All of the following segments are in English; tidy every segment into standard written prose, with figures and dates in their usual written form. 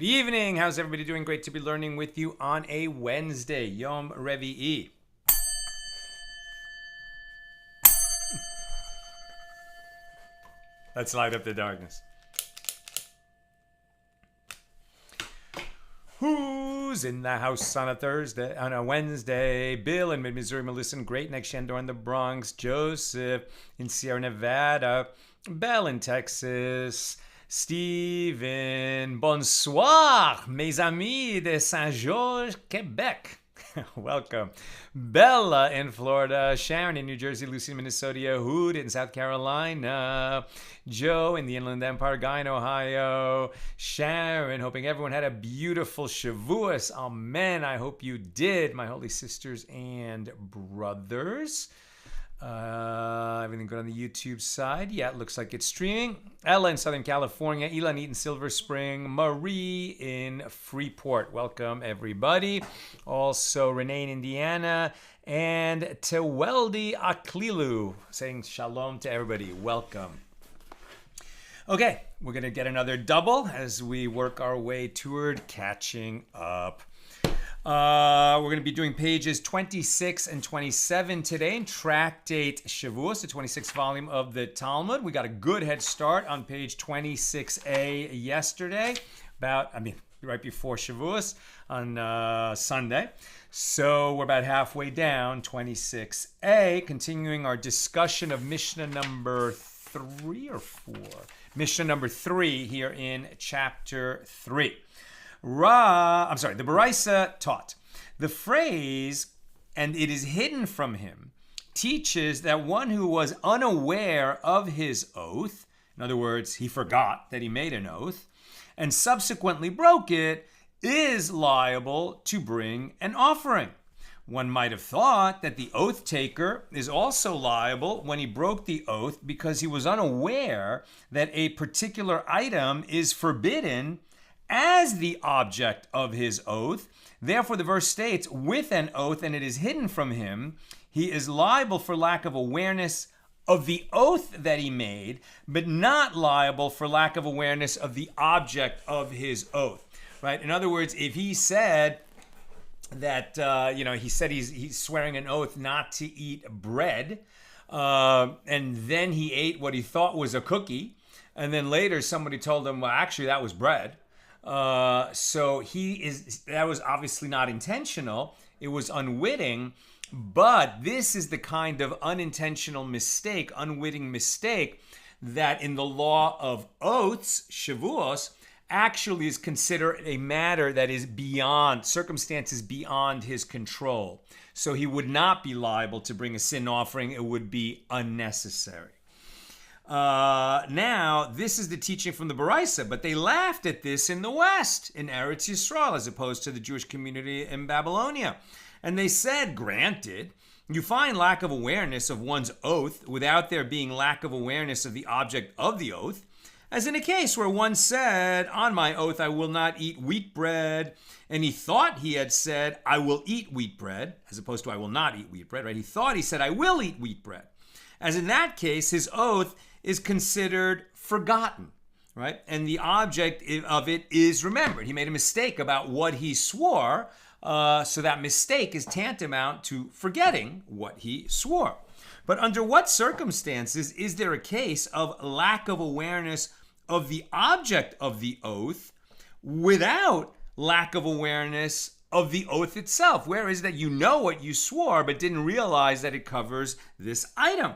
Good evening. How's everybody doing? Great to be learning with you on a Wednesday, Yom Revi'i. Let's light up the darkness. Who's in the house on a Wednesday? Bill in Mid-Missouri, Melissa in Great Neck, Shandor in the Bronx, Joseph in Sierra Nevada, Belle in Texas, Steven, bonsoir, mes amis de Saint-Georges, Quebec. Welcome. Bella in Florida, Sharon in New Jersey, Lucy in Minnesota, Hood in South Carolina, Joe in the Inland Empire, Guy in Ohio, Sharon, hoping everyone had a beautiful Shevuos. Amen. I hope you did, my holy sisters and brothers. Everything good on the YouTube side? Yeah, it looks like it's streaming. Ella in Southern California, Ilan in Silver Spring, Marie in Freeport. Welcome, everybody. Also, Renee in Indiana, and Teweldi Aklilu saying shalom to everybody. Welcome. Okay, we're going to get another double as we work our way toward catching up. We're going to be doing pages 26 and 27 today in Tractate Shevuos, the 26th volume of the Talmud. We got a good head start on page 26a yesterday, right before Shevuos on Sunday. So we're about halfway down 26a, continuing our discussion of Mishna number 3 or 4. Mishna number 3 here in chapter 3. The Baraisa taught. The phrase, and it is hidden from him, teaches that one who was unaware of his oath, in other words, he forgot that he made an oath, and subsequently broke it, is liable to bring an offering. One might have thought that the oath taker is also liable when he broke the oath because he was unaware that a particular item is forbidden as the object of his oath. Therefore, the verse states, with an oath, and it is hidden from him, he is liable for lack of awareness of the oath that he made, but not liable for lack of awareness of the object of his oath. Right? In other words, if he said that, he said he's swearing an oath not to eat bread, and then he ate what he thought was a cookie, and then later somebody told him, well, actually, that was bread. So that was obviously not intentional. It was unwitting, but this is the kind of unintentional mistake, unwitting mistake that in the law of oaths, Shevuos, actually is considered a matter that is beyond, circumstances beyond his control. So he would not be liable to bring a sin offering. It would be unnecessary. Now, this is the teaching from the Baraisa, but they laughed at this in the West, in Eretz Yisrael, as opposed to the Jewish community in Babylonia. And they said, granted, you find lack of awareness of one's oath without there being lack of awareness of the object of the oath, as in a case where one said, on my oath I will not eat wheat bread, and he thought he had said, I will eat wheat bread, as opposed to I will not eat wheat bread, right? He thought he said, I will eat wheat bread. As in that case, his oath is considered forgotten, right? And the object of it is remembered. He made a mistake about what he swore, so that mistake is tantamount to forgetting what he swore. But under what circumstances is there a case of lack of awareness of the object of the oath without lack of awareness of the oath itself. Where is that you know what you swore, but didn't realize that it covers this item?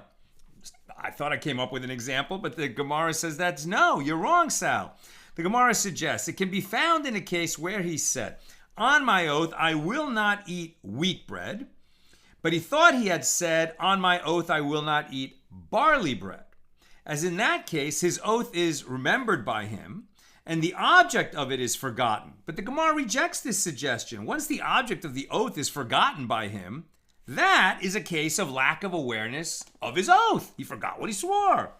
I thought I came up with an example, but the Gemara says no, you're wrong, Sal. The Gemara suggests it can be found in a case where he said, on my oath, I will not eat wheat bread, but he thought he had said, on my oath, I will not eat barley bread. As in that case, his oath is remembered by him, and the object of it is forgotten. But the Gemara rejects this suggestion. Once the object of the oath is forgotten by him, that is a case of lack of awareness of his oath. He forgot what he swore.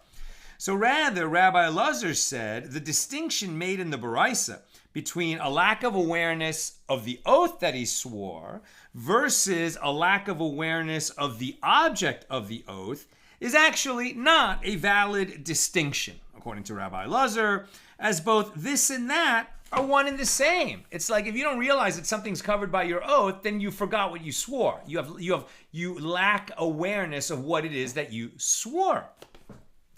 So rather, Rabbi Elazar said the distinction made in the Baraisa between a lack of awareness of the oath that he swore versus a lack of awareness of the object of the oath is actually not a valid distinction, according to Rabbi Elazar, as both this and that are one and the same. It's like if you don't realize that something's covered by your oath, then you forgot what you swore. You lack awareness of what it is that you swore.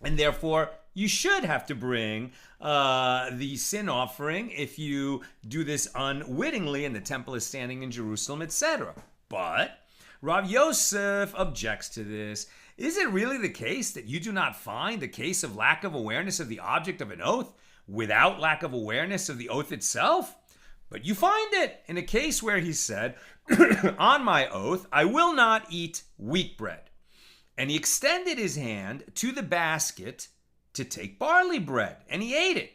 And therefore, you should have to bring the sin offering if you do this unwittingly and the temple is standing in Jerusalem, etc. But Rav Yosef objects to this. Is it really the case that you do not find the case of lack of awareness of the object of an oath without lack of awareness of the oath itself? But you find it in a case where he said, on my oath, I will not eat wheat bread. And he extended his hand to the basket to take barley bread, and he ate it.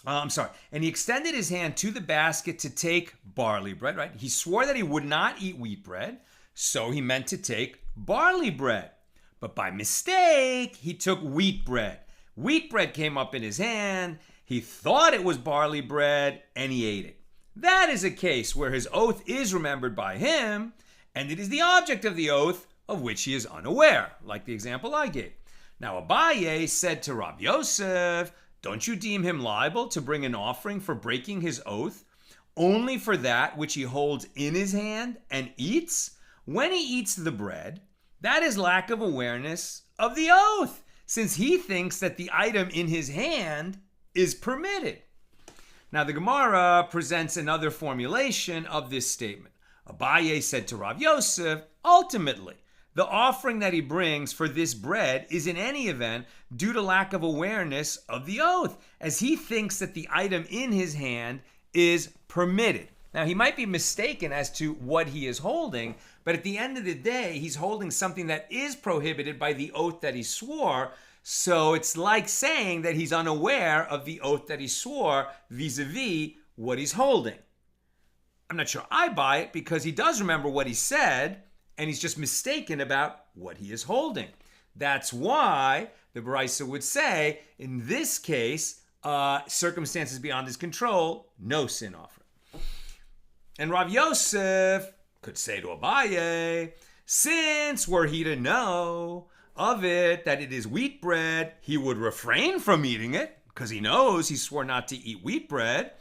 And he extended his hand to the basket to take barley bread, right? He swore that he would not eat wheat bread, so he meant to take barley bread. But by mistake, he took wheat bread. Wheat bread came up in his hand, he thought it was barley bread, and he ate it. That is a case where his oath is remembered by him, and it is the object of the oath of which he is unaware, like the example I gave. Now Abaye said to Rav Yosef, don't you deem him liable to bring an offering for breaking his oath only for that which he holds in his hand and eats? When he eats the bread, that is lack of awareness of the oath, since he thinks that the item in his hand is permitted. Now the Gemara presents another formulation of this statement. Abaye said to Rav Yosef, ultimately, the offering that he brings for this bread is in any event due to lack of awareness of the oath, as he thinks that the item in his hand is permitted. Now, he might be mistaken as to what he is holding, but at the end of the day, he's holding something that is prohibited by the oath that he swore. So it's like saying that he's unaware of the oath that he swore vis-a-vis what he's holding. I'm not sure I buy it because he does remember what he said, and he's just mistaken about what he is holding. That's why the Baraisa would say, in this case, circumstances beyond his control, no sin offering. And Rav Yosef could say to Abaye, since were he to know of it that it is wheat bread, he would refrain from eating it, because he knows he swore not to eat wheat bread.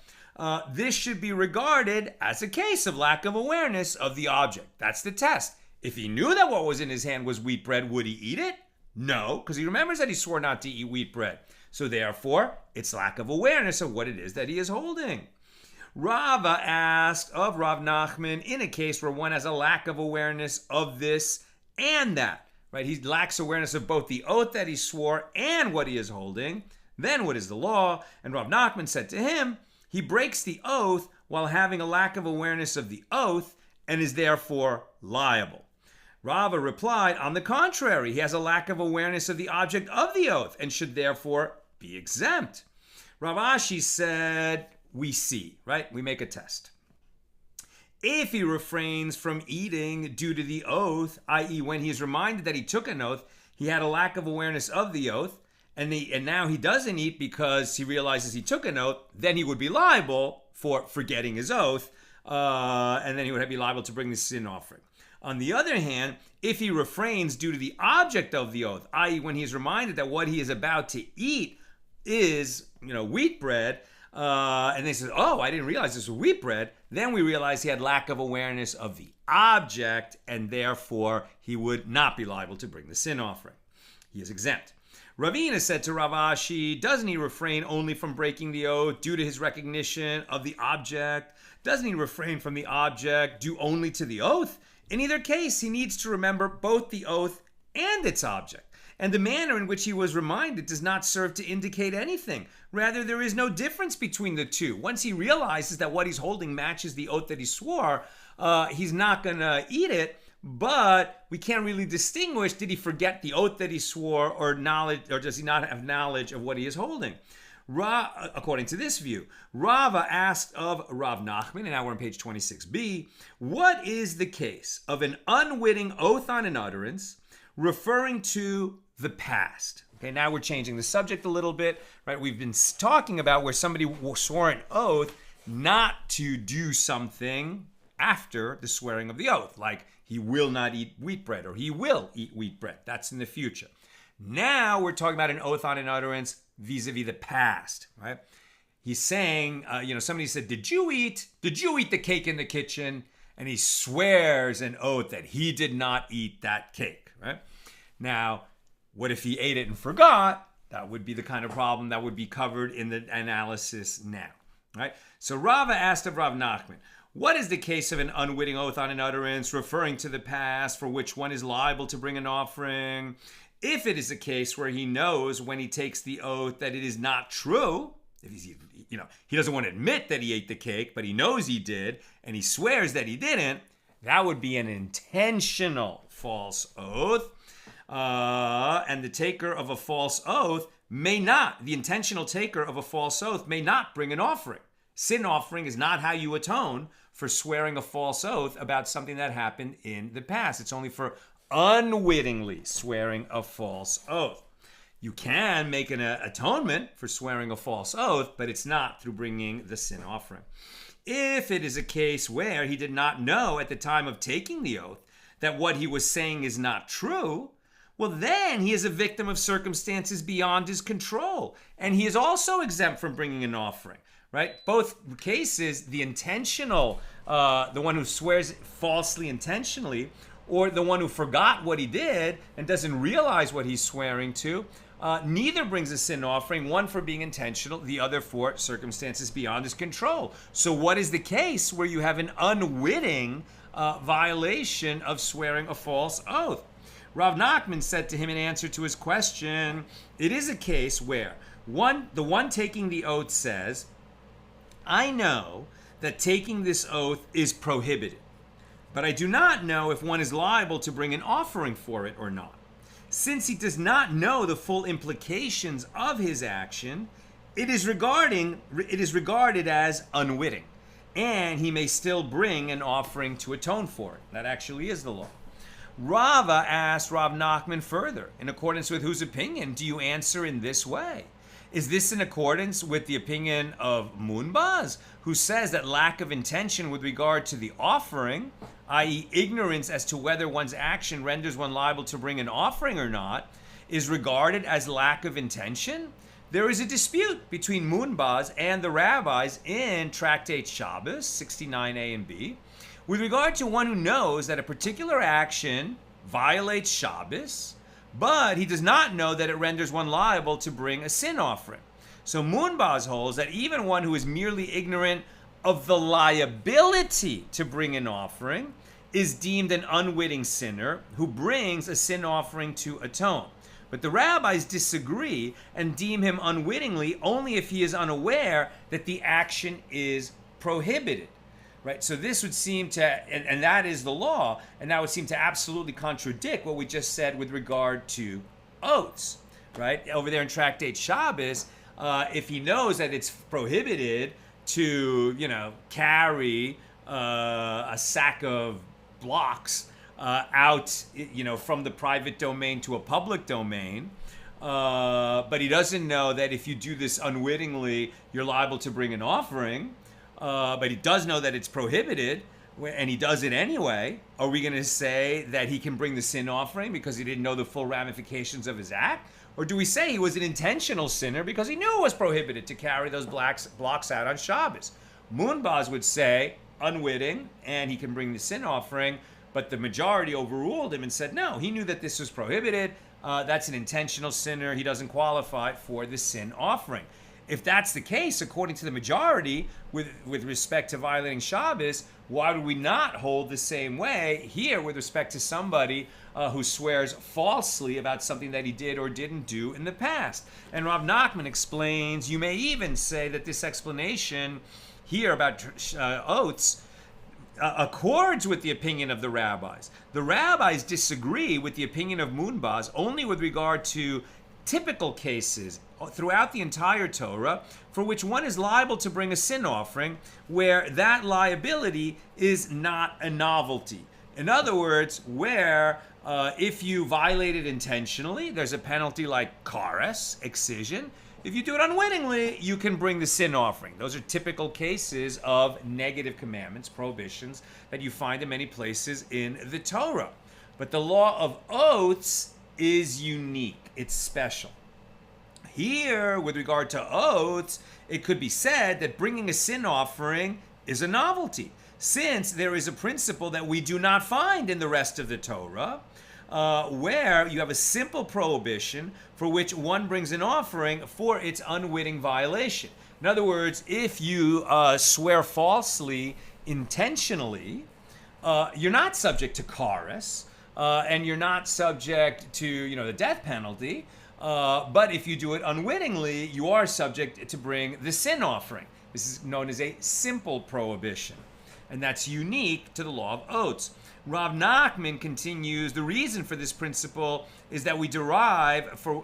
This should be regarded as a case of lack of awareness of the object. That's the test. If he knew that what was in his hand was wheat bread, would he eat it? No, because he remembers that he swore not to eat wheat bread. So therefore, it's lack of awareness of what it is that he is holding. Rava asked of Rav Nachman, in a case where one has a lack of awareness of this and that, right? He lacks awareness of both the oath that he swore and what he is holding. Then what is the law? And Rav Nachman said to him, he breaks the oath while having a lack of awareness of the oath and is therefore liable. Rava replied, on the contrary, he has a lack of awareness of the object of the oath and should therefore be exempt. Rav Ashi said, we see, right? We make a test. If he refrains from eating due to the oath, i.e. when he is reminded that he took an oath, he had a lack of awareness of the oath, and now he doesn't eat because he realizes he took an oath, then he would be liable for forgetting his oath, and then he would be liable to bring the sin offering. On the other hand, if he refrains due to the object of the oath, i.e. when he is reminded that what he is about to eat is, wheat bread, and they say, oh, I didn't realize this was wheat bread, then we realize he had lack of awareness of the object, and therefore he would not be liable to bring the sin offering. He is exempt. Ravina said to Rav Ashi, doesn't he refrain only from breaking the oath due to his recognition of the object? Doesn't he refrain from the object due only to the oath? In either case, he needs to remember both the oath and its object. And the manner in which he was reminded does not serve to indicate anything. Rather, there is no difference between the two. Once he realizes that what he's holding matches the oath that he swore, he's not going to eat it. But we can't really distinguish, did he forget the oath that he swore or does he not have knowledge of what he is holding? According to this view, Rava asked of Rav Nachman, and now we're on page 26b, what is the case of an unwitting oath on an utterance referring to the past? Okay, now we're changing the subject a little bit, right? We've been talking about where somebody swore an oath not to do something after the swearing of the oath, like he will not eat wheat bread or he will eat wheat bread. That's in the future. Now we're talking about an oath on an utterance vis-a-vis the past, right? He's saying, somebody said, did you eat the cake in the kitchen? And he swears an oath that he did not eat that cake, right? Now, what if he ate it and forgot? That would be the kind of problem that would be covered in the analysis now, right? So Rava asked of Rav Nachman, what is the case of an unwitting oath on an utterance referring to the past for which one is liable to bring an offering? If it is a case where he knows when he takes the oath that it is not true, if he doesn't want to admit that he ate the cake, but he knows he did, and he swears that he didn't, that would be an intentional false oath. And the taker of a false oath the intentional taker of a false oath may not bring an offering. Sin offering is not how you atone for swearing a false oath about something that happened in the past. It's only for unwittingly swearing a false oath. You can make an atonement for swearing a false oath, but it's not through bringing the sin offering. If it is a case where he did not know at the time of taking the oath that what he was saying is not true, well, then he is a victim of circumstances beyond his control, and he is also exempt from bringing an offering. Right? Both cases, the intentional, the one who swears falsely intentionally, or the one who forgot what he did and doesn't realize what he's swearing to, neither brings a sin offering, one for being intentional, the other for circumstances beyond his control. So what is the case where you have an unwitting violation of swearing a false oath? Rav Nachman said to him in answer to his question, it is a case where the one taking the oath says, I know that taking this oath is prohibited, but I do not know if one is liable to bring an offering for it or not. Since he does not know the full implications of his action, it is regarded as unwitting, and he may still bring an offering to atone for it. That actually is the law. Rava asked Rav Nachman further, in accordance with whose opinion do you answer in this way? Is this in accordance with the opinion of Munbaz, who says that lack of intention with regard to the offering, i.e. ignorance as to whether one's action renders one liable to bring an offering or not, is regarded as lack of intention? There is a dispute between Munbaz and the rabbis in Tractate Shabbos, 69a and b, with regard to one who knows that a particular action violates Shabbos, but he does not know that it renders one liable to bring a sin offering. So Munbaz holds that even one who is merely ignorant of the liability to bring an offering is deemed an unwitting sinner who brings a sin offering to atone. But the rabbis disagree and deem him unwittingly only if he is unaware that the action is prohibited. Right, so this would seem to, and that is the law, and that would seem to absolutely contradict what we just said with regard to oaths, right? Over there in Tractate Shabbos, if he knows that it's prohibited to, carry a sack of blocks out, from the private domain to a public domain, but he doesn't know that if you do this unwittingly, you're liable to bring an offering, but he does know that it's prohibited, and he does it anyway. Are we going to say that he can bring the sin offering because he didn't know the full ramifications of his act? Or do we say he was an intentional sinner because he knew it was prohibited to carry those blocks out on Shabbos? Munbaz would say unwitting, and he can bring the sin offering, but the majority overruled him and said, no, he knew that this was prohibited. That's an intentional sinner. He doesn't qualify for the sin offering. if that's the case, according to the majority, with respect to violating Shabbos, why would we not hold the same way here with respect to somebody who swears falsely about something that he did or didn't do in the past? And Rav Nachman explains, you may even say that this explanation here about oaths accords with the opinion of the rabbis. The rabbis disagree with the opinion of Munbaz only with regard to typical cases throughout the entire Torah for which one is liable to bring a sin offering where that liability is not a novelty. In other words, where if you violate it intentionally, there's a penalty like kares, excision. If you do it unwittingly, you can bring the sin offering. Those are typical cases of negative commandments, prohibitions, that you find in many places in the Torah. But the law of oaths is unique. It's special. Here, with regard to oaths, it could be said that bringing a sin offering is a novelty, since there is a principle that we do not find in the rest of the Torah, where you have a simple prohibition for which one brings an offering for its unwitting violation. In other words, if you swear falsely intentionally, you're not subject to kares, and you're not subject to the death penalty. But if you do it unwittingly, you are subject to bring the sin offering. This is known as a simple prohibition, and that's unique to the law of oaths. Rav Nachman continues, the reason for this principle is that we derive for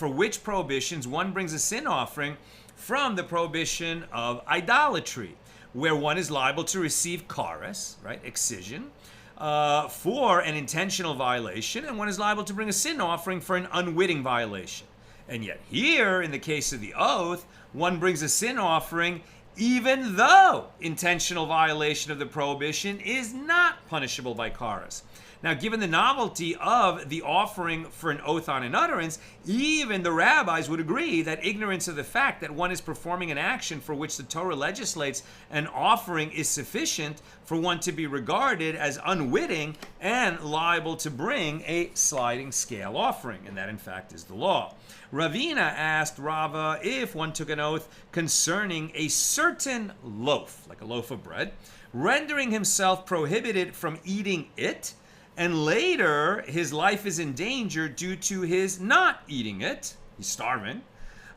which prohibitions one brings a sin offering from the prohibition of idolatry, where one is liable to receive kares, right, excision, for an intentional violation, and one is liable to bring a sin offering for an unwitting violation. And yet here, in the case of the oath, one brings a sin offering even though intentional violation of the prohibition is not punishable by kares. Now, given the novelty of the offering for an oath on an utterance, even the rabbis would agree that ignorance of the fact that one is performing an action for which the Torah legislates an offering is sufficient for one to be regarded as unwitting and liable to bring a sliding scale offering, and that in fact is the law. Ravina asked Rava if one took an oath concerning a certain loaf, like a loaf of bread, rendering himself prohibited from eating it, and later his life is in danger due to his not eating it, he's starving,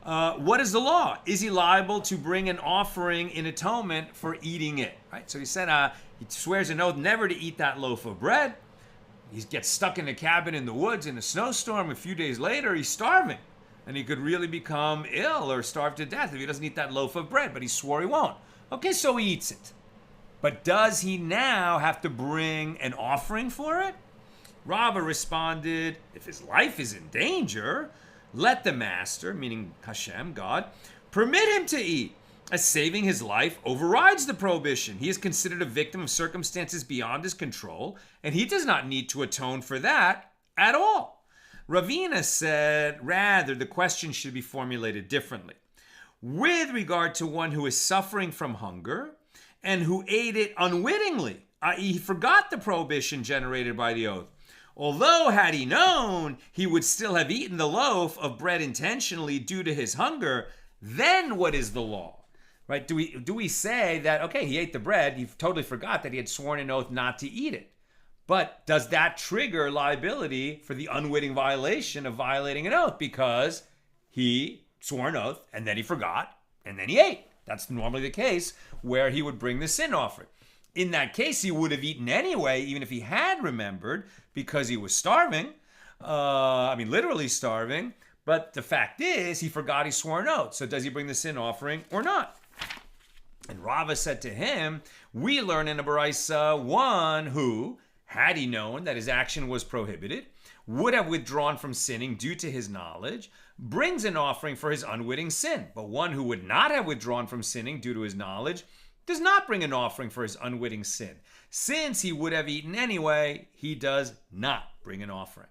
what is the law? Is he liable to bring an offering in atonement for eating it? Right. So he said he swears an oath never to eat that loaf of bread. He gets stuck in a cabin in the woods in a snowstorm. A few days later, he's starving. And he could really become ill or starve to death if he doesn't eat that loaf of bread, but he swore he won't. Okay, so he eats it. But does he now have to bring an offering for it? Rava responded, if his life is in danger, let the master, meaning Hashem, God, permit him to eat, as saving his life overrides the prohibition. He is considered a victim of circumstances beyond his control, and he does not need to atone for that at all. Ravina said, rather, the question should be formulated differently. With regard to one who is suffering from hunger and who ate it unwittingly, i.e., he forgot the prohibition generated by the oath, although had he known, he would still have eaten the loaf of bread intentionally due to his hunger, then what is the law? Right? Do we say that, okay, he ate the bread, he totally forgot that he had sworn an oath not to eat it. But does that trigger liability for the unwitting violation of violating an oath? Because he swore an oath, and then he forgot, and then he ate. That's normally the case where he would bring the sin offering. In that case, he would have eaten anyway, even if he had remembered, because he was starving. Literally starving. But the fact is, he forgot he swore an oath. So does he bring the sin offering or not? And Rava said to him, we learn in a Baraisa, one who, had he known that his action was prohibited, would have withdrawn from sinning due to his knowledge, brings an offering for his unwitting sin. But one who would not have withdrawn from sinning due to his knowledge does not bring an offering for his unwitting sin. Since he would have eaten anyway, he does not bring an offering.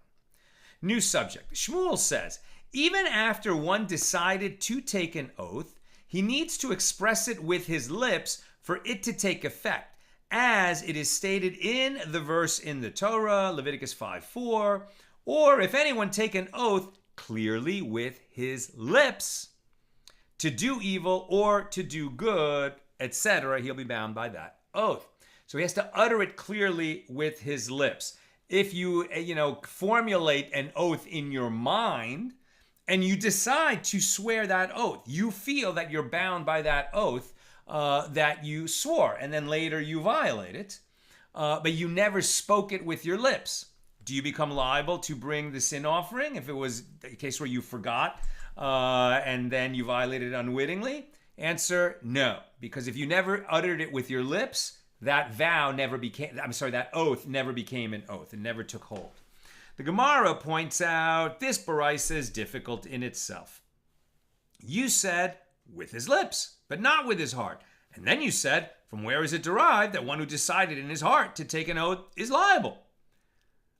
New subject. Shmuel says, even after one decided to take an oath, he needs to express it with his lips for it to take effect, as it is stated in the verse in the Torah, Leviticus 5:4, or if anyone take an oath clearly with his lips to do evil or to do good, etc., he'll be bound by that oath. So he has to utter it clearly with his lips. If you, formulate an oath in your mind and you decide to swear that oath, you feel that you're bound by that oath that you swore, and then later you violate it, but you never spoke it with your lips. Do you become liable to bring the sin offering if it was a case where you forgot and then you violated it unwittingly? Answer, no. Because if you never uttered it with your lips, that oath never became an oath. It never took hold. The Gemara points out this baraisa is difficult in itself. You said with his lips, but not with his heart. And then you said, from where is it derived that one who decided in his heart to take an oath is liable?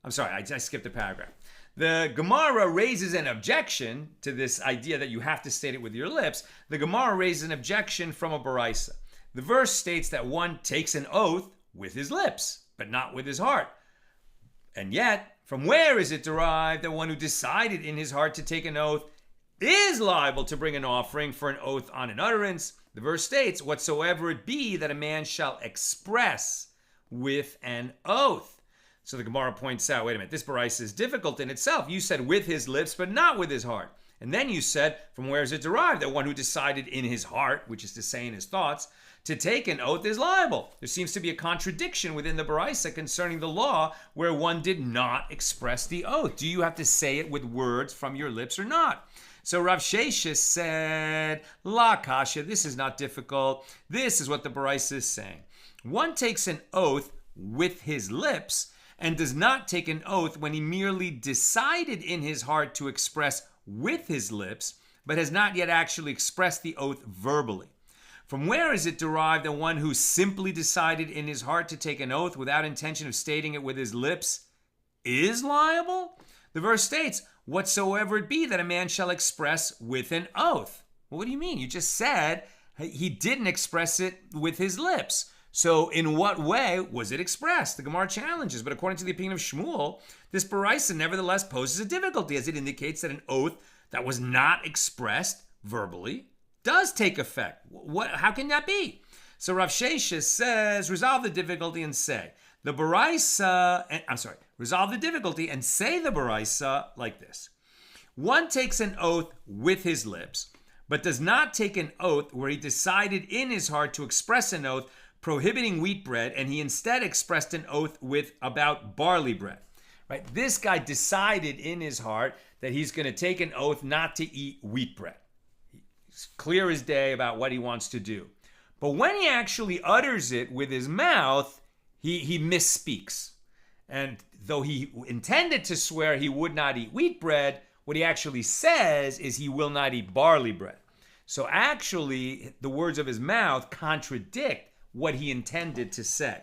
I'm sorry, I skipped a paragraph. The Gemara raises an objection to this idea that you have to state it with your lips. The Gemara raises an objection from a baraisa. The verse states that one takes an oath with his lips, but not with his heart. And yet, from where is it derived that one who decided in his heart to take an oath is liable to bring an offering for an oath on an utterance? The verse states, whatsoever it be that a man shall express with an oath. So the Gemara points out, wait a minute, this baraisa is difficult in itself. You said with his lips, but not with his heart. And then you said, from where is it derived that one who decided in his heart, which is to say in his thoughts, to take an oath is liable? There seems to be a contradiction within the baraisa concerning the law where one did not express the oath. Do you have to say it with words from your lips or not? So Rav Sheshes said, La kasha, this is not difficult. This is what the baraisa is saying. One takes an oath with his lips and does not take an oath when he merely decided in his heart to express with his lips, but has not yet actually expressed the oath verbally. From where is it derived that one who simply decided in his heart to take an oath without intention of stating it with his lips is liable? The verse states, whatsoever it be that a man shall express with an oath. Well, what do you mean? You just said he didn't express it with his lips. So in what way was it expressed? The Gemara challenges, but according to the opinion of Shmuel, this baraisa nevertheless poses a difficulty as it indicates that an oath that was not expressed verbally does take effect. How can that be? So Rav Sheshes says, resolve the difficulty and say the baraisa like this. One takes an oath with his lips, but does not take an oath where he decided in his heart to express an oath prohibiting wheat bread, and he instead expressed an oath about barley bread. Right? This guy decided in his heart that he's going to take an oath not to eat wheat bread. He's clear as day about what he wants to do. But when he actually utters it with his mouth, he misspeaks. And though he intended to swear he would not eat wheat bread, what he actually says is he will not eat barley bread. So actually, the words of his mouth contradict what he intended to say.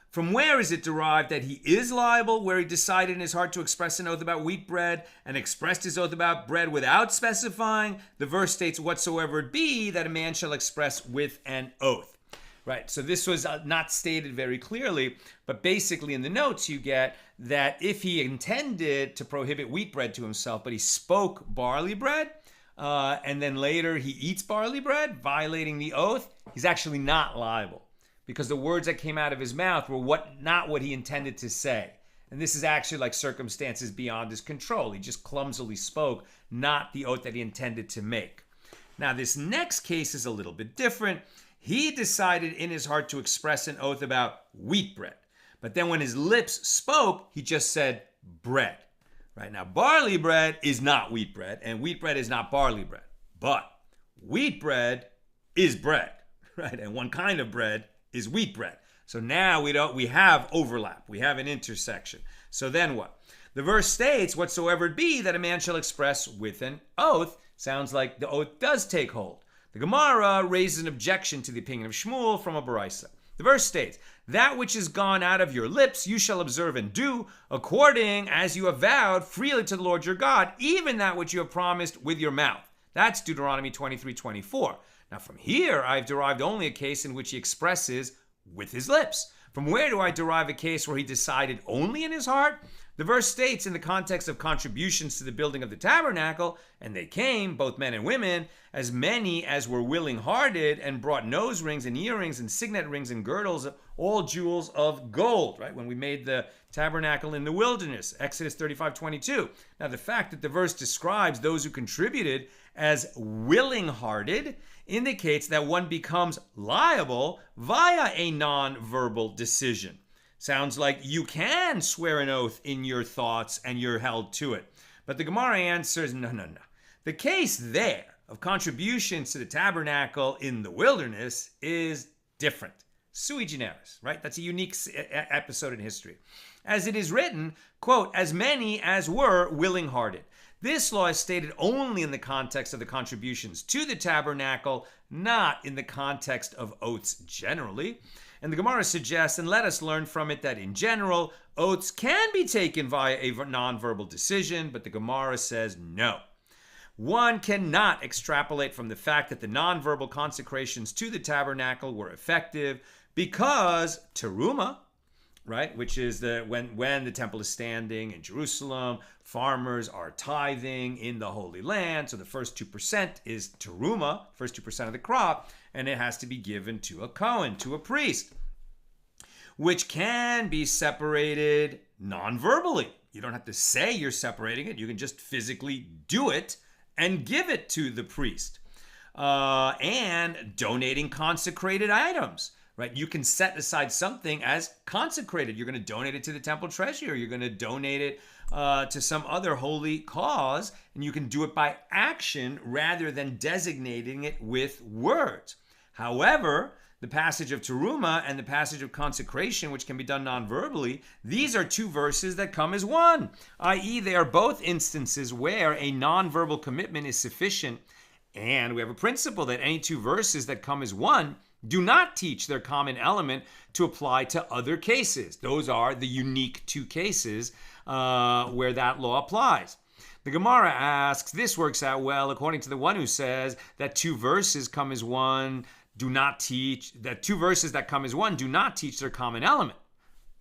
From where is it derived that he is liable, where he decided in his heart to express an oath about wheat bread and expressed his oath about bread without specifying? The verse states, whatsoever it be that a man shall express with an oath. Right, so this was not stated very clearly, but basically in the notes you get that if he intended to prohibit wheat bread to himself, but he spoke barley bread, and then later he eats barley bread, violating the oath, he's actually not liable because the words that came out of his mouth were not what he intended to say. And this is actually like circumstances beyond his control. He just clumsily spoke, not the oath that he intended to make. Now, this next case is a little bit different. He decided in his heart to express an oath about wheat bread. But then when his lips spoke, he just said bread. Right now, barley bread is not wheat bread, and wheat bread is not barley bread. But wheat bread is bread, right? And one kind of bread is wheat bread. So now we have overlap. We have an intersection. So then what? The verse states, whatsoever it be that a man shall express with an oath. Sounds like the oath does take hold. The Gemara raises an objection to the opinion of Shmuel from a baraisa. The verse states, that which is gone out of your lips you shall observe and do, according as you have vowed freely to the Lord your God, even that which you have promised with your mouth. That's Deuteronomy 23:24. Now from here, I've derived only a case in which he expresses with his lips. From where do I derive a case where he decided only in his heart? The verse states in the context of contributions to the building of the tabernacle, and they came, both men and women, as many as were willing-hearted, and brought nose rings and earrings and signet rings and girdles, all jewels of gold, right? When we made the tabernacle in the wilderness, Exodus 35:22. Now, the fact that the verse describes those who contributed as willing-hearted indicates that one becomes liable via a non-verbal decision. Sounds like you can swear an oath in your thoughts and you're held to it. But the Gemara answers, no. The case there of contributions to the tabernacle in the wilderness is different. Sui generis, right? That's a unique episode in history. As it is written, quote, as many as were willing-hearted. This law is stated only in the context of the contributions to the tabernacle, not in the context of oaths generally. And the Gemara suggests, and let us learn from it, that in general, oaths can be taken via a non-verbal decision, but the Gemara says no. One cannot extrapolate from the fact that the non-verbal consecrations to the tabernacle were effective because teruma, right, which is when the temple is standing in Jerusalem, farmers are tithing in the Holy Land, so the first 2% is teruma, first 2% of the crop, and it has to be given to a Kohen, to a priest, which can be separated non-verbally. You don't have to say you're separating it. You can just physically do it and give it to the priest. And donating consecrated items, right? You can set aside something as consecrated. You're going to donate it to the temple treasury, or you're going to donate it to some other holy cause, and you can do it by action rather than designating it with words. However, the passage of teruma and the passage of consecration, which can be done non-verbally, these are two verses that come as one, i.e. they are both instances where a non-verbal commitment is sufficient, and we have a principle that any two verses that come as one do not teach their common element to apply to other cases. Those are the unique two cases where that law applies. The Gemara asks, this works out well according to the one who says that two verses come as one do not teach, that two verses that come as one do not teach their common element.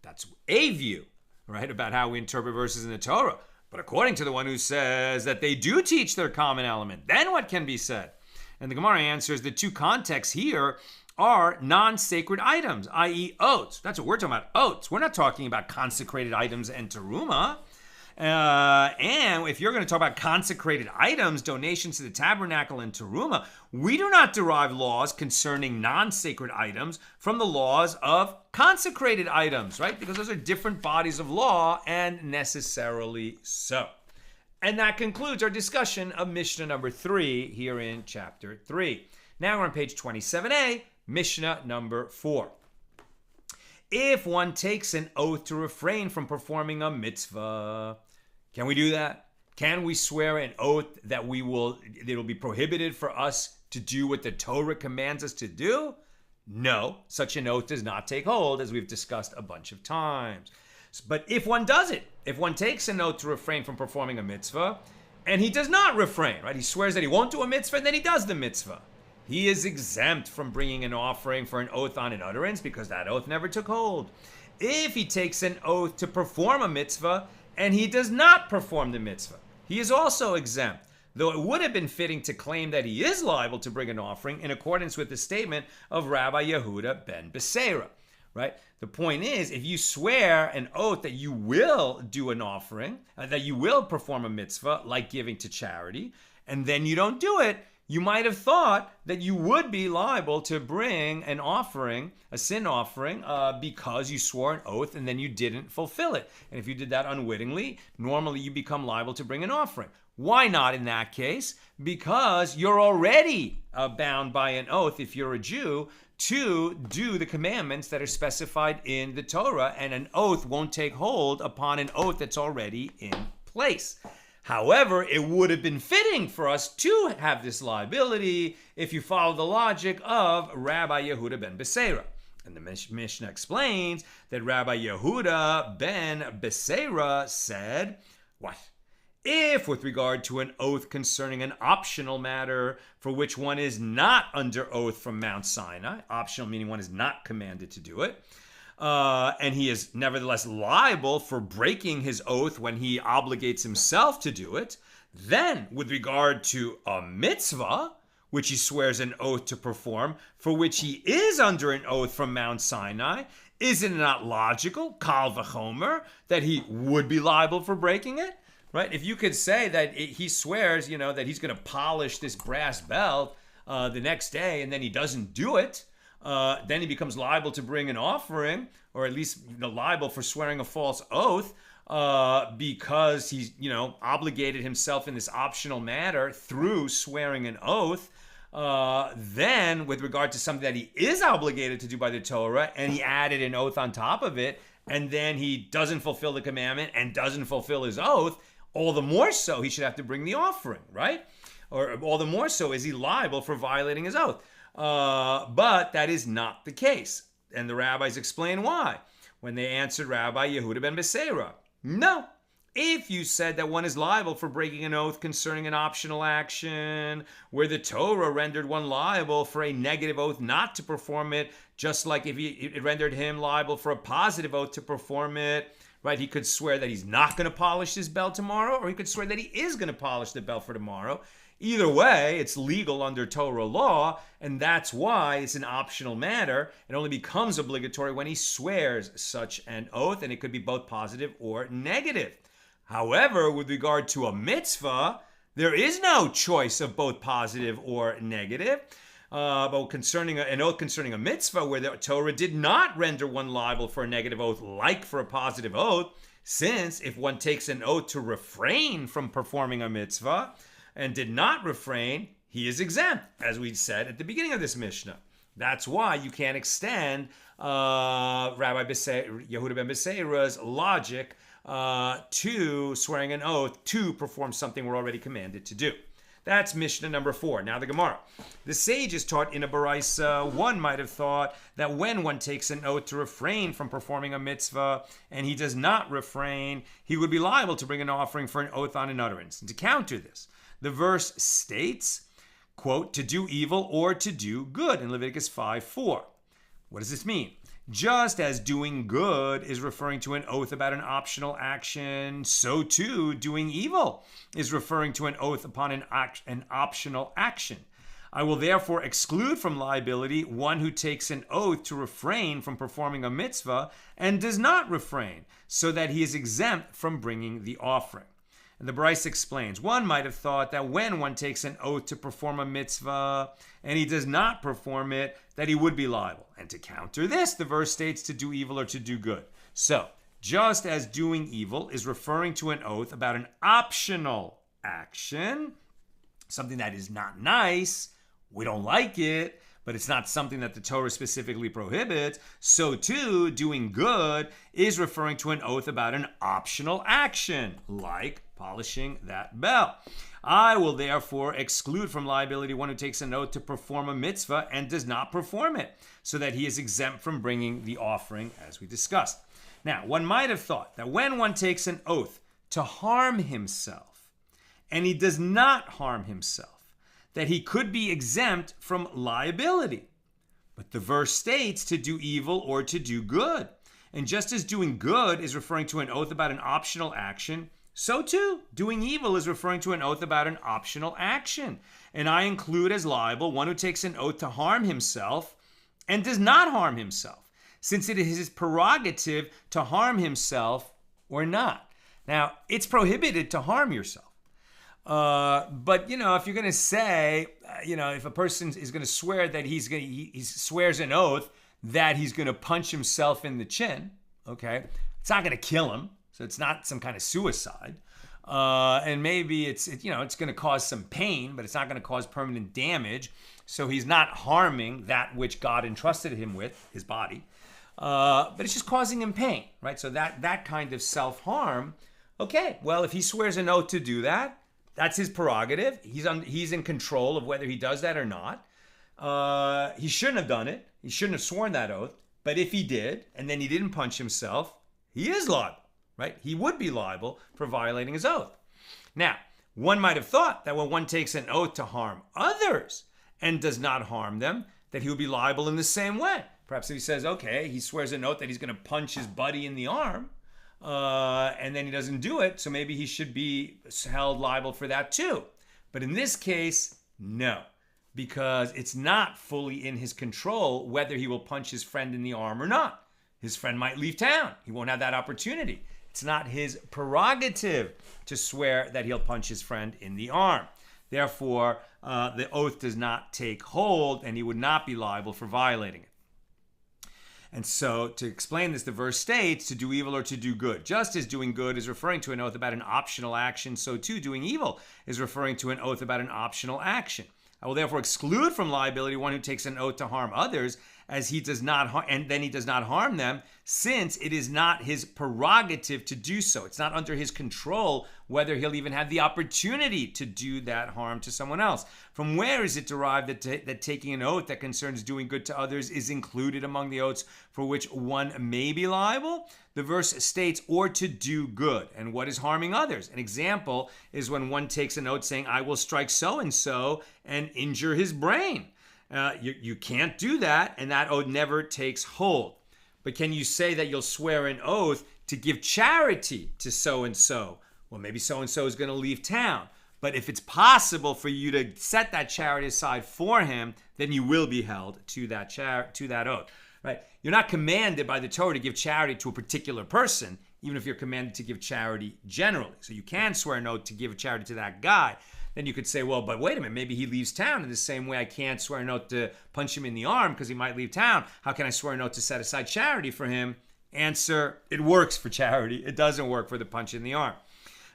That's a view, right, about how we interpret verses in the Torah. But according to the one who says that they do teach their common element, then what can be said? And the Gemara answers the two contexts here are non-sacred items, i.e. oaths. That's what we're talking about, oaths. We're not talking about consecrated items and teruma. And if you're going to talk about consecrated items, donations to the tabernacle and teruma, we do not derive laws concerning non-sacred items from the laws of consecrated items, right? Because those are different bodies of law, and necessarily so. And that concludes our discussion of Mishnah number 3 here in chapter 3. Now we're on page 27a, Mishnah number 4. If one takes an oath to refrain from performing a mitzvah, can we do that? Can we swear an oath that it'll be prohibited for us to do what the Torah commands us to do? No, such an oath does not take hold, as we've discussed a bunch of times. But if one does it, if one takes an oath to refrain from performing a mitzvah, and he does not refrain, right? He swears that he won't do a mitzvah, and then he does the mitzvah. He is exempt from bringing an offering for an oath on an utterance because that oath never took hold. If he takes an oath to perform a mitzvah and he does not perform the mitzvah, he is also exempt, though it would have been fitting to claim that he is liable to bring an offering in accordance with the statement of Rabbi Yehuda ben Beseira, right? The point is, if you swear an oath that you will do an offering, that you will perform a mitzvah like giving to charity, and then you don't do it, you might have thought that you would be liable to bring an offering, a sin offering, because you swore an oath and then you didn't fulfill it. And if you did that unwittingly, normally you become liable to bring an offering. Why not in that case? Because you're already bound by an oath, if you're a Jew, to do the commandments that are specified in the Torah, and an oath won't take hold upon an oath that's already in place. However, it would have been fitting for us to have this liability if you follow the logic of Rabbi Yehuda ben Beseira. And the Mishnah explains that Rabbi Yehuda ben Beseira said, what? If with regard to an oath concerning an optional matter for which one is not under oath from Mount Sinai, optional meaning one is not commanded to do it, and he is nevertheless liable for breaking his oath when he obligates himself to do it, then with regard to a mitzvah, which he swears an oath to perform, for which he is under an oath from Mount Sinai, is it not logical, kal v'chomer, that he would be liable for breaking it? Right? If you could say that he swears, that he's going to polish this brass belt the next day, and then he doesn't do it, then he becomes liable to bring an offering, or at least liable for swearing a false oath, because he's obligated himself in this optional matter through swearing an oath. Then with regard to something that he is obligated to do by the Torah, and he added an oath on top of it, and then he doesn't fulfill the commandment and doesn't fulfill his oath, all the more so he should have to bring the offering, right? Or all the more so is he liable for violating his oath. But that is not the case. And the rabbis explain why. When they answered Rabbi Yehuda ben Beseira, no. If you said that one is liable for breaking an oath concerning an optional action, where the Torah rendered one liable for a negative oath not to perform it, just like if it rendered him liable for a positive oath to perform it, right? He could swear that he's not going to polish his belt tomorrow, or he could swear that he is going to polish the belt for tomorrow. Either way, it's legal under Torah law, and that's why it's an optional matter. It only becomes obligatory when he swears such an oath, and it could be both positive or negative. However, with regard to a mitzvah, there is no choice of both positive or negative. But concerning an oath concerning a mitzvah, where the Torah did not render one liable for a negative oath like for a positive oath, since if one takes an oath to refrain from performing a mitzvah and did not refrain, he is exempt, as we said at the beginning of this Mishnah. That's why you can't extend Rabbi Yehuda ben Beseira's logic to swearing an oath to perform something we're already commanded to do. That's Mishnah number 4. Now the Gemara. The sages taught in a Baraisa, one might have thought that when one takes an oath to refrain from performing a mitzvah and he does not refrain, he would be liable to bring an offering for an oath on an utterance. And to counter this, the verse states, quote, to do evil or to do good in Leviticus 5:4. What does this mean? Just as doing good is referring to an oath about an optional action, so too doing evil is referring to an oath upon an optional action. I will therefore exclude from liability one who takes an oath to refrain from performing a mitzvah and does not refrain, so that he is exempt from bringing the offering. And the Bryce explains, one might have thought that when one takes an oath to perform a mitzvah and he does not perform it, that he would be liable. And to counter this, the verse states to do evil or to do good. So, just as doing evil is referring to an oath about an optional action, something that is not nice, we don't like it, but it's not something that the Torah specifically prohibits, so too, doing good is referring to an oath about an optional action, like polishing that bell. I will therefore exclude from liability one who takes an oath to perform a mitzvah and does not perform it, so that he is exempt from bringing the offering, as we discussed. Now, one might have thought that when one takes an oath to harm himself, and he does not harm himself, that he could be exempt from liability. But the verse states to do evil or to do good. And just as doing good is referring to an oath about an optional action, so too, doing evil is referring to an oath about an optional action. And I include as liable one who takes an oath to harm himself and does not harm himself, since it is his prerogative to harm himself or not. Now, it's prohibited to harm yourself. But, if you're going to say, if a person is going to swear that he swears an oath that he's going to punch himself in the chin, okay, it's not going to kill him. So it's not some kind of suicide. And maybe it's going to cause some pain, but it's not going to cause permanent damage. So he's not harming that which God entrusted him with, his body. But it's just causing him pain, right? So that kind of self-harm, okay, well, if he swears an oath to do that, that's his prerogative. He's in control of whether he does that or not. He shouldn't have done it. He shouldn't have sworn that oath. But if he did, and then he didn't punch himself, he is liable, right? He would be liable for violating his oath. Now, one might have thought that when one takes an oath to harm others and does not harm them, that he would be liable in the same way. Perhaps if he says, okay, he swears an oath that he's going to punch his buddy in the arm, and then he doesn't do it, so maybe he should be held liable for that too. But in this case, no, because it's not fully in his control whether he will punch his friend in the arm or not. His friend might leave town. He won't have that opportunity. It's not his prerogative to swear that he'll punch his friend in the arm. Therefore, the oath does not take hold, and he would not be liable for violating it. And so, to explain this, the verse states, to do evil or to do good. Just as doing good is referring to an oath about an optional action, so too doing evil is referring to an oath about an optional action. I will therefore exclude from liability one who takes an oath to harm others, as he does not, and then he does not harm them, since it is not his prerogative to do so. It's not under his control whether he'll even have the opportunity to do that harm to someone else. From where is it derived that taking an oath that concerns doing good to others is included among the oaths for which one may be liable? The verse states, or to do good. And what is harming others? An example is when one takes an oath saying, I will strike so-and-so and injure his brain. You can't do that, and that oath never takes hold. But can you say that you'll swear an oath to give charity to so-and-so? Well, maybe so-and-so is going to leave town. But if it's possible for you to set that charity aside for him, then you will be held to that oath. Right? You're not commanded by the Torah to give charity to a particular person, even if you're commanded to give charity generally. So you can swear an oath to give charity to that guy. Then you could say, well, but wait a minute, maybe he leaves town. In the same way I can't swear an oath to punch him in the arm because he might leave town. How can I swear an oath to set aside charity for him? Answer, it works for charity. It doesn't work for the punch in the arm.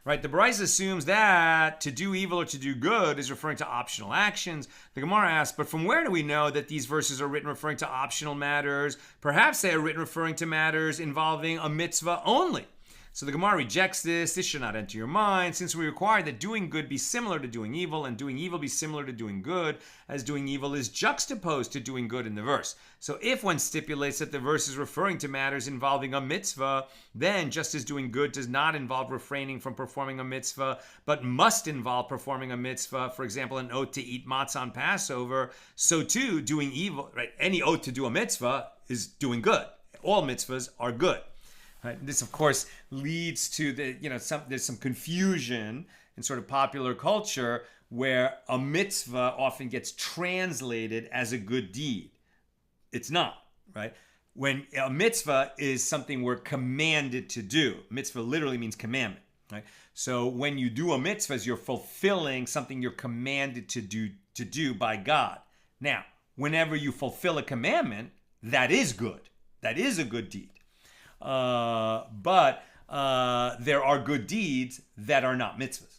Right? The Bryce assumes that to do evil or to do good is referring to optional actions. The Gemara asks, but from where do we know that these verses are written referring to optional matters? Perhaps they are written referring to matters involving a mitzvah only. So the Gemara rejects this. This should not enter your mind, since we require that doing good be similar to doing evil, and doing evil be similar to doing good, as doing evil is juxtaposed to doing good in the verse. So if one stipulates that the verse is referring to matters involving a mitzvah, then just as doing good does not involve refraining from performing a mitzvah, but must involve performing a mitzvah, for example, an oath to eat matzah on Passover, so too doing evil, right? Any oath to do a mitzvah is doing good. All mitzvahs are good. Right. This, of course, leads to there's some confusion in sort of popular culture where a mitzvah often gets translated as a good deed. It's not, right? When a mitzvah is something we're commanded to do. Mitzvah literally means commandment, right? So when you do a mitzvah, you're fulfilling something you're commanded to do by God. Now, whenever you fulfill a commandment, that is good. That is a good deed. But there are good deeds that are not mitzvahs.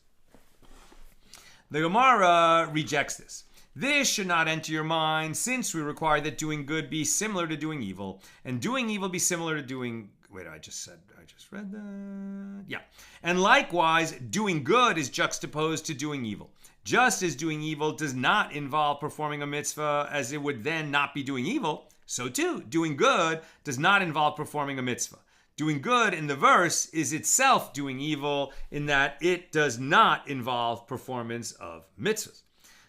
The Gemara rejects this. This should not enter your mind, since we require that doing good be similar to doing evil, and doing evil be similar to doing... Wait, I just read that. Yeah. And likewise, doing good is juxtaposed to doing evil. Just as doing evil does not involve performing a mitzvah, as it would then not be doing evil, so too, doing good does not involve performing a mitzvah. Doing good in the verse is itself doing evil, in that it does not involve performance of mitzvahs.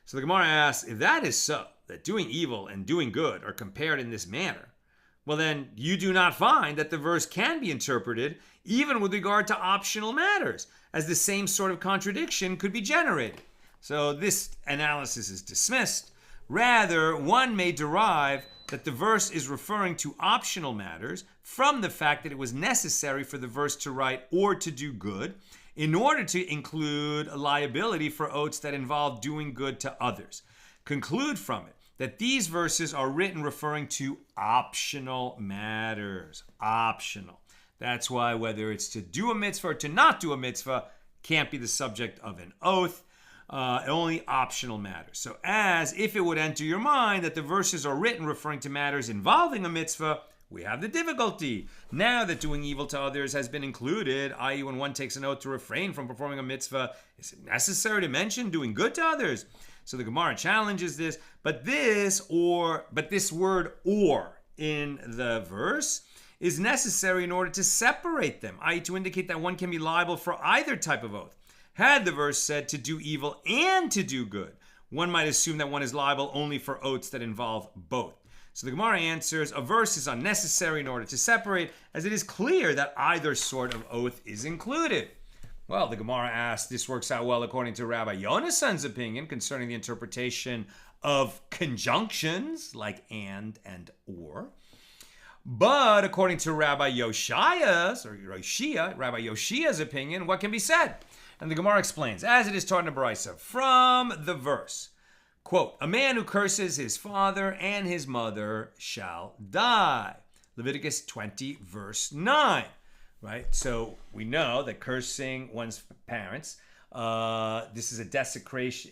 So the Gemara asks, if that is so, that doing evil and doing good are compared in this manner, well then you do not find that the verse can be interpreted even with regard to optional matters, as the same sort of contradiction could be generated. So this analysis is dismissed. Rather, one may derive that the verse is referring to optional matters from the fact that it was necessary for the verse to write or to do good in order to include a liability for oaths that involve doing good to others. Conclude from it that these verses are written referring to optional matters. Optional. That's why whether it's to do a mitzvah or to not do a mitzvah can't be the subject of an oath. Only optional matters. So as if it would enter your mind that the verses are written referring to matters involving a mitzvah, we have the difficulty. Now that doing evil to others has been included, i.e. when one takes an oath to refrain from performing a mitzvah, is it necessary to mention doing good to others? So the Gemara challenges this, but this word or in the verse is necessary in order to separate them, i.e. to indicate that one can be liable for either type of oath. Had the verse said to do evil and to do good, one might assume that one is liable only for oaths that involve both. So the Gemara answers, a verse is unnecessary in order to separate, as it is clear that either sort of oath is included. Well, the Gemara asks, this works out well according to Rabbi Yonason's opinion concerning the interpretation of conjunctions like and or. But according to Rabbi Yoshia's opinion, what can be said? And the Gemara explains, as it is taught in the Brisa, from the verse, quote, a man who curses his father and his mother shall die. Leviticus 20, verse 9. Right? So we know that cursing one's parents, this is a desecration.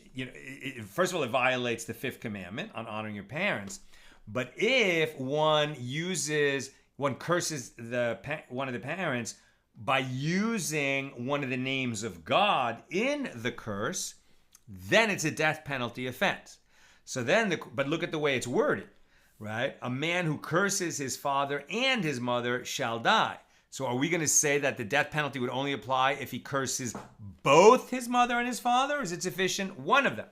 First of all, it violates the 5th commandment on honoring your parents. But if one curses one of the parents by using one of the names of God in the curse, then it's a death penalty offense. So then, but look at the way it's worded, right? A man who curses his father and his mother shall die. So are we going to say that the death penalty would only apply if he curses both his mother and his father? Or is it sufficient one of them?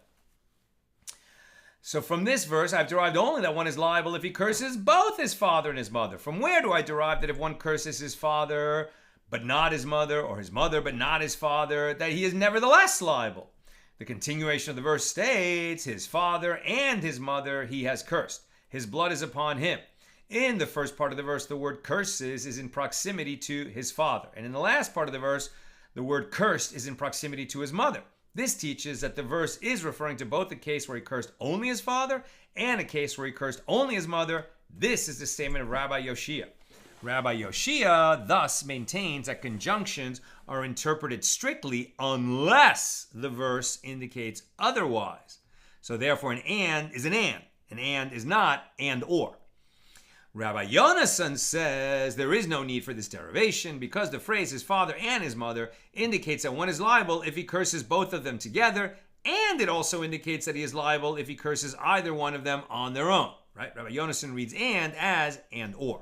So from this verse, I've derived only that one is liable if he curses both his father and his mother. From where do I derive that if one curses his father but not his mother, or his mother but not his father, that he is nevertheless liable? The continuation of the verse states, his father and his mother he has cursed. His blood is upon him. In the first part of the verse, the word curses is in proximity to his father. And in the last part of the verse, the word cursed is in proximity to his mother. This teaches that the verse is referring to both a case where he cursed only his father and a case where he cursed only his mother. This is the statement of Rabbi Yoshia. Rabbi Yoshia thus maintains that conjunctions are interpreted strictly unless the verse indicates otherwise. So therefore an and is an and is not and or. Rabbi Yonason says there is no need for this derivation because the phrase his father and his mother indicates that one is liable if he curses both of them together, and it also indicates that he is liable if he curses either one of them on their own. Right? Rabbi Yonason reads and as and or.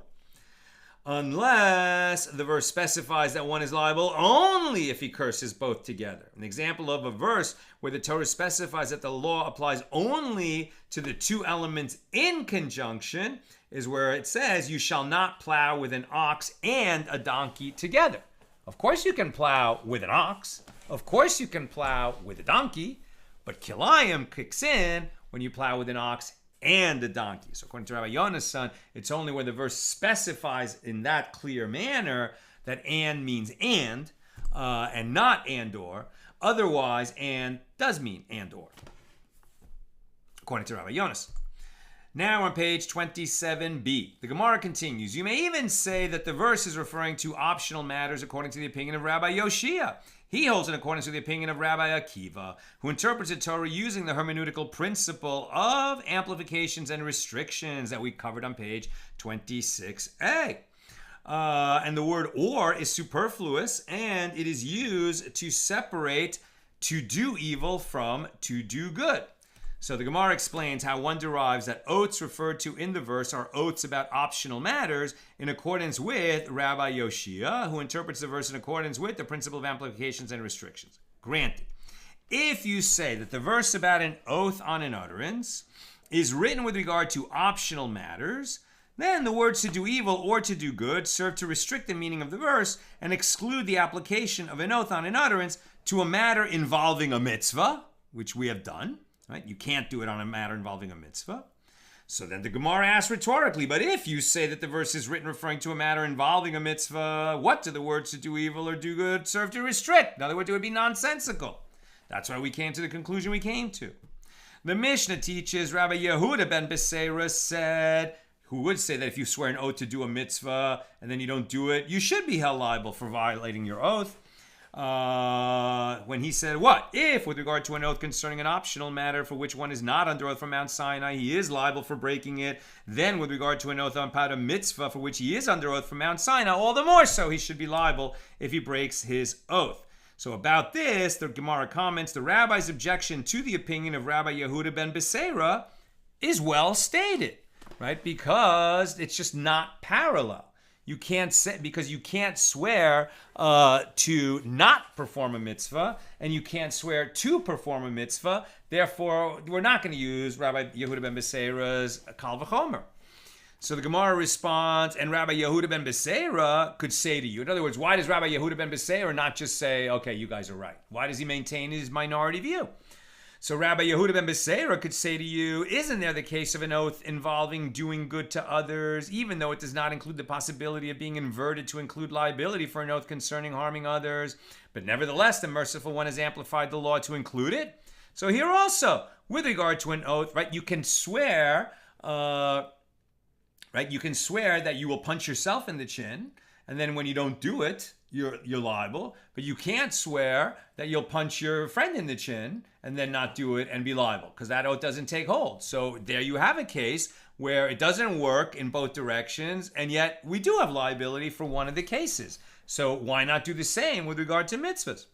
Unless the verse specifies that one is liable only if he curses both together. An example of a verse where the Torah specifies that the law applies only to the two elements in conjunction is where it says, you shall not plow with an ox and a donkey together. Of course you can plow with an ox. Of course you can plow with a donkey. But kilayim kicks in when you plow with an ox and a donkey. So according to Rabbi Yonason, it's only where the verse specifies in that clear manner that and means and not and or. Otherwise, and does mean and or, according to Rabbi Yonason. Now on page 27b, the Gemara continues. You may even say that the verse is referring to optional matters according to the opinion of Rabbi Yoshia. He holds in accordance with the opinion of Rabbi Akiva, who interprets the Torah using the hermeneutical principle of amplifications and restrictions that we covered on page 26a. And the word or is superfluous, and it is used to separate to do evil from to do good. So the Gemara explains how one derives that oaths referred to in the verse are oaths about optional matters in accordance with Rabbi Yoshia, who interprets the verse in accordance with the principle of amplifications and restrictions. Granted, if you say that the verse about an oath on an utterance is written with regard to optional matters, then the words to do evil or to do good serve to restrict the meaning of the verse and exclude the application of an oath on an utterance to a matter involving a mitzvah, which we have done. Right? You can't do it on a matter involving a mitzvah. So then the Gemara asks rhetorically, but if you say that the verse is written referring to a matter involving a mitzvah, what do the words to do evil or do good serve to restrict? In other words, it would be nonsensical. That's why we came to the conclusion we came to. The Mishna teaches, Rabbi Yehuda ben Beseira said, who would say that if you swear an oath to do a mitzvah and then you don't do it, you should be held liable for violating your oath. When he said, what? If, with regard to an oath concerning an optional matter for which one is not under oath from Mount Sinai, he is liable for breaking it, then with regard to an oath on part of mitzvah for which he is under oath from Mount Sinai, all the more so he should be liable if he breaks his oath. So about this, the Gemara comments, the rabbi's objection to the opinion of Rabbi Yehuda ben Beseira is well stated, right? Because it's just not parallel. You can't say, because you can't swear to not perform a mitzvah, and you can't swear to perform a mitzvah. Therefore, we're not going to use Rabbi Yehuda ben Beseira's Kal V'chomer. So the Gemara responds, and Rabbi Yehuda ben Beseira could say to you, in other words, why does Rabbi Yehuda ben Beseira not just say, okay, you guys are right? Why does he maintain his minority view? So Rabbi Yehuda ben Beseira could say to you, isn't there the case of an oath involving doing good to others, even though it does not include the possibility of being inverted to include liability for an oath concerning harming others? But nevertheless, the merciful one has amplified the law to include it. So here also, with regard to an oath, right, you can swear, right, you can swear that you will punch yourself in the chin, and then when you don't do it, you're liable. But you can't swear that you'll punch your friend in the chin and then not do it and be liable, because that oath doesn't take hold. So there you have a case where it doesn't work in both directions, and yet we do have liability for one of the cases. So why not do the same with regard to mitzvahs?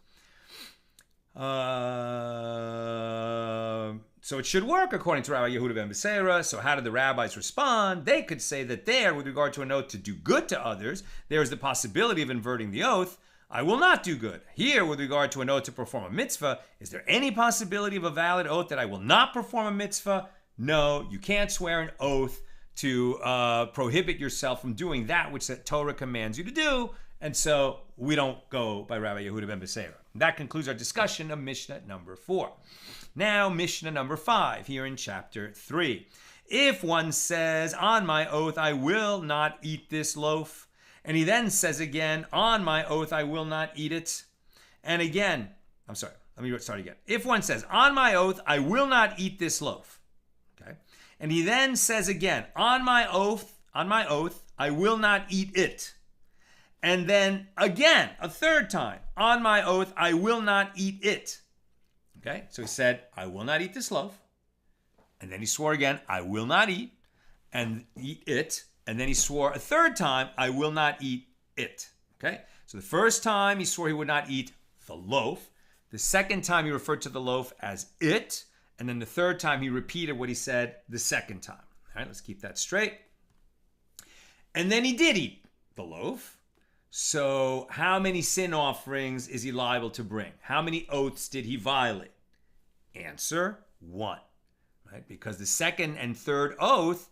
So it should work according to Rabbi Yehuda ben Beseira. So how did the rabbis respond? They could say that there, with regard to an oath to do good to others, there is the possibility of inverting the oath. I will not do good. Here, with regard to an oath to perform a mitzvah, is there any possibility of a valid oath that I will not perform a mitzvah? No, you can't swear an oath to prohibit yourself from doing that which the Torah commands you to do. And so we don't go by Rabbi Yehuda ben Beseira. That concludes our discussion of Mishnah number 4. Now, Mishnah number 5, here in chapter 3. If one says, on my oath, I will not eat this loaf, and he then says again, on my oath, I will not eat it, and again, let me start again. If one says, on my oath, I will not eat this loaf, okay, and he then says again, on my oath, I will not eat it, and then again, a third time, on my oath, I will not eat it. Okay, so he said, I will not eat this loaf. And then he swore again, I will not eat it. And then he swore a third time, I will not eat it. Okay, so the first time he swore he would not eat the loaf. The second time he referred to the loaf as it. And then the third time he repeated what he said the second time. All right, let's keep that straight. And then he did eat the loaf. So how many sin offerings is he liable to bring? How many oaths did he violate? Answer, 1. Right? Because the second and third oath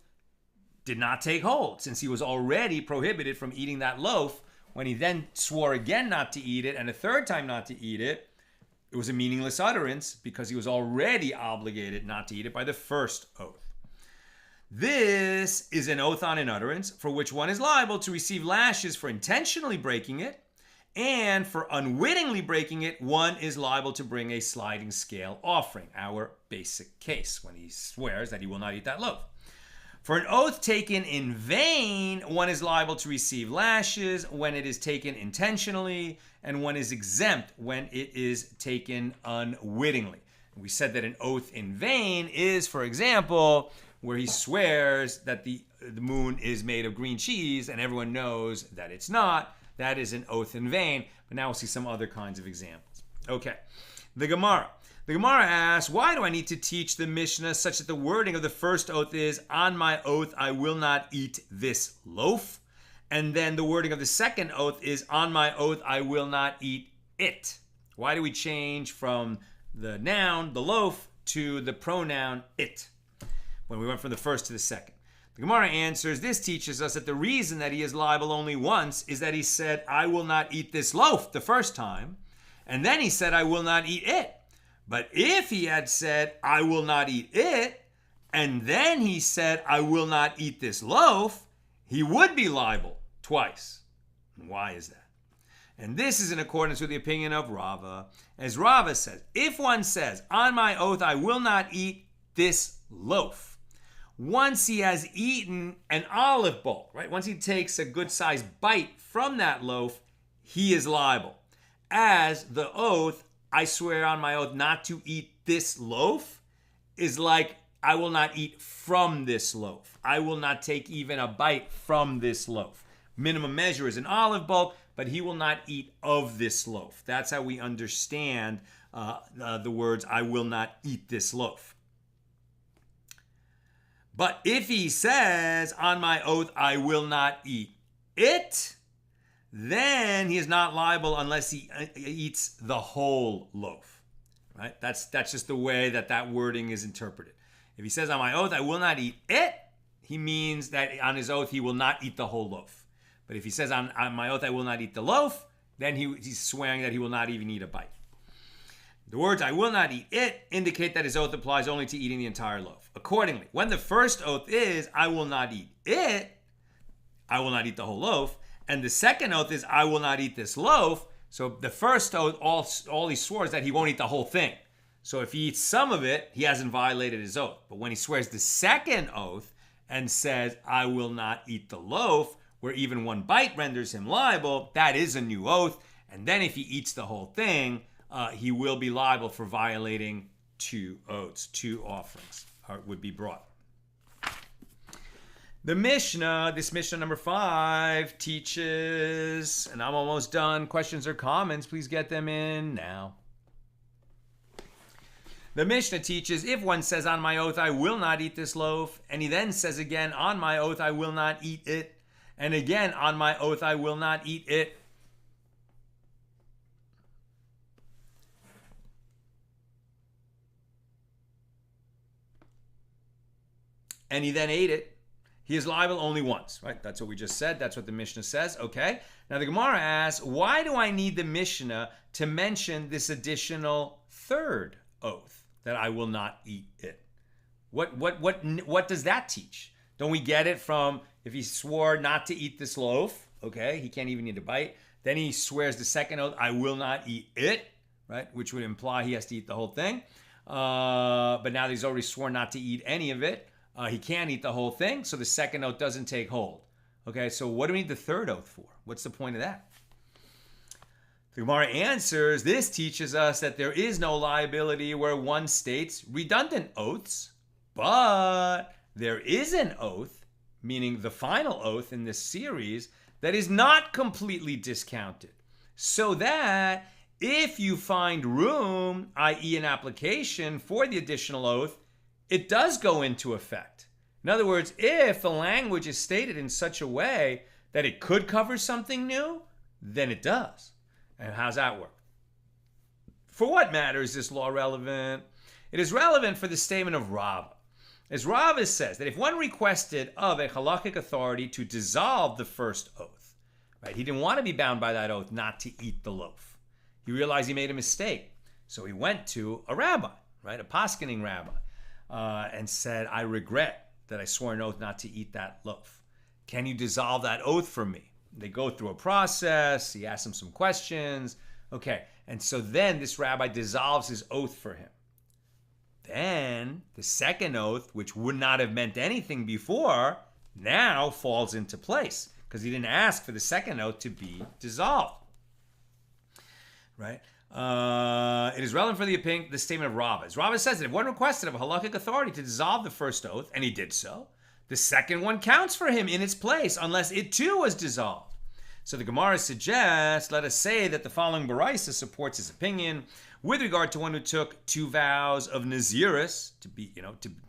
did not take hold, since he was already prohibited from eating that loaf. When he then swore again not to eat it and a third time not to eat it, it was a meaningless utterance because he was already obligated not to eat it by the first oath. This is an oath on an utterance for which one is liable to receive lashes for intentionally breaking it, and for unwittingly breaking it, one is liable to bring a sliding scale offering, our basic case, when he swears that he will not eat that loaf. For an oath taken in vain, one is liable to receive lashes when it is taken intentionally, and one is exempt when it is taken unwittingly. We said that an oath in vain is, for example, where he swears that the moon is made of green cheese and everyone knows that it's not. That is an oath in vain. But now we'll see some other kinds of examples. Okay, the Gemara. The Gemara asks, why do I need to teach the Mishnah such that the wording of the first oath is, on my oath I will not eat this loaf? And then the wording of the second oath is, on my oath I will not eat it. Why do we change from the noun, the loaf, to the pronoun it, when we went from the first to the second? The Gemara answers, this teaches us that the reason that he is liable only once is that he said, I will not eat this loaf the first time, and then he said, I will not eat it. But if he had said, I will not eat it, and then he said, I will not eat this loaf, he would be liable twice. And why is that? And this is in accordance with the opinion of Rava. As Rava says, if one says, on my oath I will not eat this loaf, once he has eaten an olive bulk, right? Once he takes a good-sized bite from that loaf, he is liable. As the oath, I swear on my oath not to eat this loaf, is like, I will not eat from this loaf. I will not take even a bite from this loaf. Minimum measure is an olive bulk, but he will not eat of this loaf. That's how we understand the words, I will not eat this loaf. But if he says, on my oath, I will not eat it, then he is not liable unless he eats the whole loaf. Right? That's just the way that wording is interpreted. If he says, on my oath, I will not eat it, he means that on his oath he will not eat the whole loaf. But if he says, on my oath I will not eat the loaf, then he's swearing that he will not even eat a bite. The words I will not eat it indicate that his oath applies only to eating the entire loaf. Accordingly, when the first oath is I will not eat it, I will not eat the whole loaf, and the second oath is I will not eat this loaf, so the first oath, all he swore is that he won't eat the whole thing. So if he eats some of it, he hasn't violated his oath. But when he swears the second oath and says, I will not eat the loaf, where even one bite renders him liable, that is a new oath. And then if he eats the whole thing, he will be liable for violating 2 oaths. 2 offerings would be brought. The Mishnah, this Mishnah number 5, teaches, and I'm almost done. Questions or comments, please get them in now. The Mishnah teaches, if one says, on my oath, I will not eat this loaf, and he then says again, on my oath, I will not eat it, and again, on my oath, I will not eat it, and he then ate it, he is liable only once, right? That's what we just said. That's what the Mishnah says. Okay. Now the Gemara asks, why do I need the Mishnah to mention this additional third oath that I will not eat it? What does that teach? Don't we get it from if he swore not to eat this loaf? Okay, he can't even eat a bite. Then he swears the second oath, I will not eat it, right? Which would imply he has to eat the whole thing. But now that he's already sworn not to eat any of it, he can't eat the whole thing, so the second oath doesn't take hold. Okay, so what do we need the third oath for? What's the point of that? The Gemara answers, this teaches us that there is no liability where one states redundant oaths, but there is an oath, meaning the final oath in this series, that is not completely discounted. So that if you find room, i.e. an application for the additional oath, it does go into effect. In other words, if the language is stated in such a way that it could cover something new, then it does. And how's that work? For what matter is this law relevant? It is relevant for the statement of Rava. As Rava says that if one requested of a halakhic authority to dissolve the first oath, right? He didn't want to be bound by that oath not to eat the loaf. He realized he made a mistake. So he went to a rabbi, right? A paskening rabbi. And said, I regret that I swore an oath not to eat that loaf. Can you dissolve that oath for me? They go through a process. He asks him some questions. Okay, and so then this rabbi dissolves his oath for him. Then the second oath, which would not have meant anything before, now falls into place because he didn't ask for the second oath to be dissolved. Right? It is relevant for the statement of Rava. As Rava says that if one requested of a halakhic authority to dissolve the first oath, and he did so, the second one counts for him in its place, unless it too was dissolved. So the Gemara suggests, let us say that the following Baraisa supports his opinion with regard to one who took 2 vows of Naziris, to be,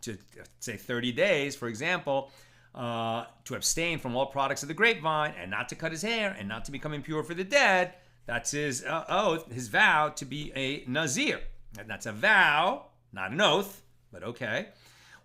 to say 30 days, for example, to abstain from all products of the grapevine, and not to cut his hair, and not to become impure for the dead. That's his oath, his vow to be a Nazir. And that's a vow, not an oath, but okay.